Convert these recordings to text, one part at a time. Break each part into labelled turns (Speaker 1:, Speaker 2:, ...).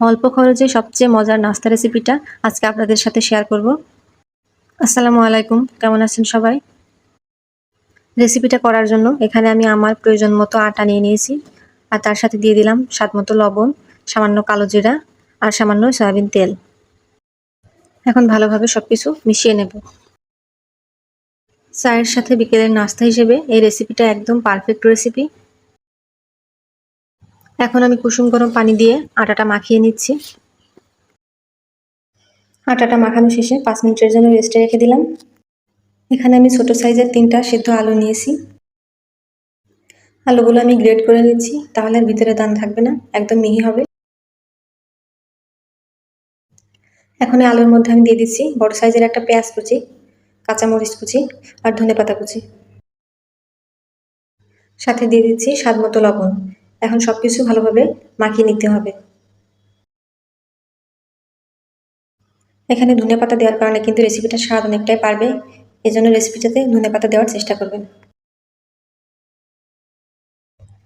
Speaker 1: অল্প খরচে সবচেয়ে মজার নাস্তা রেসিপিটা আজকে আপনাদের সাথে শেয়ার করব। আসসালামু আলাইকুম, কেমন আছেন সবাই? রেসিপিটা করার জন্য এখানে আমি আমার প্রয়োজন মতো আটা নিয়ে নিয়েছি, আর তার সাথে দিয়ে দিলাম স্বাদ মতো লবণ, সামান্য কালো জিরা আর সামান্য সয়াবিন তেল। এখন ভালোভাবে সবকিছু মিশিয়ে নেব। চায়ের সাথে বিকেলের নাস্তা হিসেবে এই রেসিপিটা একদম পারফেক্ট রেসিপি। এখন আমি কুসুম গরম পানি দিয়ে আটাটা মাখিয়ে নিচ্ছি। আটাটা মাখানো শেষে 5 মিনিটের জন্য রেস্টে রেখে দিলাম। এখানে আমি ছোট সাইজের 3টা সিদ্ধ আলু নিয়েছি। আলুগুলো আমি গ্রেট করে নিচ্ছি, তাহলে আর ভিতরে দানা থাকবে না, একদম মিহি হবে। এখন এই আলুর মধ্যে আমি দিয়ে দিচ্ছি বড় সাইজের একটা পেঁয়াজ কুচি, কাঁচামরিচ কুচি আর ধনেপাতা কুচি। সাথে দিয়ে দিচ্ছি স্বাদ মতো লবণ। এখন সবকিছু ভালোভাবে মাখিয়ে নিতে হবে। এখানে ধনেপাতা দেওয়ার কারণে কিন্তু রেসিপিটার স্বাদ অনেকটাই বাড়বে, এজন্য রেসিপিটাতে ধনেপাতা দেওয়ার চেষ্টা করবেন।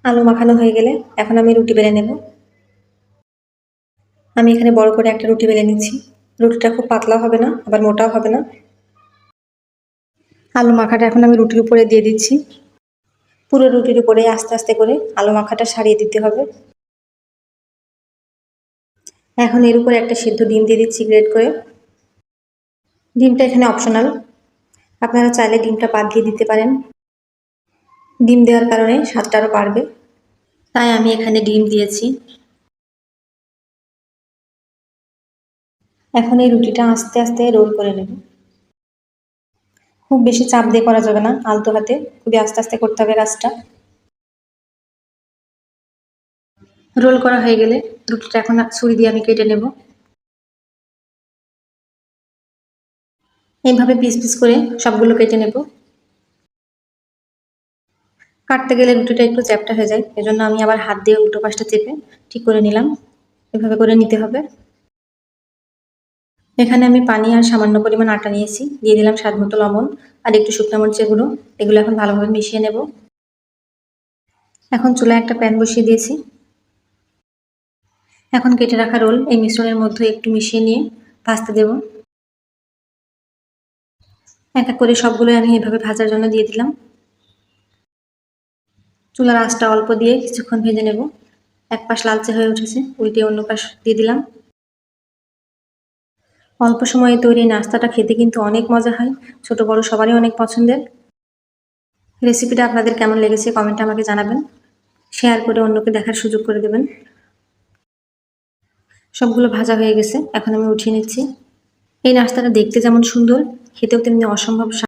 Speaker 1: আলু মাখানো হয়ে গেলে এখন আমি রুটি বেলে নেব। আমি এখানে বড় করে একটা রুটি বেলে নিচ্ছি। রুটিটা খুব পাতলাও হবে না, আবার মোটাও হবে না। আলু মাখাটা এখন আমি রুটির উপরে দিয়ে দিচ্ছি। পুরো রুটির উপরে আস্তে আস্তে করে আলু মাখাটা সারিয়ে দিতে হবে। এখন এর উপরে একটা সিদ্ধ ডিম দিয়ে দিচ্ছি গ্রেট করে। ডিমটা এখানে অপশনাল, আপনারা চাইলে ডিমটা বাদ দিয়ে দিতে পারেন। ডিম দেওয়ার কারণে স্বাদটা আরও বাড়বে, তাই আমি এখানে ডিম দিয়েছি। এখন এই রুটিটা আস্তে আস্তে রোল করে নেব। খুব বেশি চাপ দিয়ে করা যাবে না, আলতো হাতে খুবই আস্তে আস্তে করতে হবে কাজটা। রোল করা হয়ে গেলে রুটিটা এখন ছুরি দিয়ে আমি কেটে নেব। এইভাবে পিস পিস করে সবগুলো কেটে নেব। কাটতে গেলে রুটিটা একটু চ্যাপ্টা হয়ে যায়, এজন্য আমি আবার হাত দিয়ে উল্টো পাশটা চেপে ঠিক করে নিলাম। এভাবে করে নিতে হবে। এখানে আমি পানি আর সামান্য পরিমাণ আটা নিয়েছি, দিয়ে দিলাম স্বাদ মতো লবণ আর একটু শুকনো মরিচের গুঁড়ো। এগুলো এখন ভালোভাবে মিশিয়ে নেব। এখন চুলায় একটা প্যান বসিয়ে দিয়েছি। এখন কেটে রাখা রোল এই মিশ্রণের মধ্যে একটু মিশিয়ে নিয়ে ভাজতে দেব। এক এক করে সবগুলো আমি এভাবে ভাজার জন্য দিয়ে দিলাম। চুলার আঁচটা অল্প দিয়ে কিছুক্ষণ ভেজে নেব। এক পাশ লালচে হয়ে উঠেছে, উল্টে অন্য পাশ দিয়ে দিলাম। অল্প সময়ে তৈরি নাস্তাটা খেতে কিন্তু অনেক মজা হয়, ছোট বড় সবারই অনেক পছন্দের। রেসিপিটা আপনাদের কেমন লেগেছে কমেন্টে আমাকে জানাবেন, শেয়ার করে অন্যকে দেখার সুযোগ করে দেবেন। সবগুলো ভাজা হয়ে গেছে, এখন আমি উঠিয়ে নিচ্ছি। এই নাস্তাটা দেখতে যেমন সুন্দর, খেতেও তেমনি অসম্ভব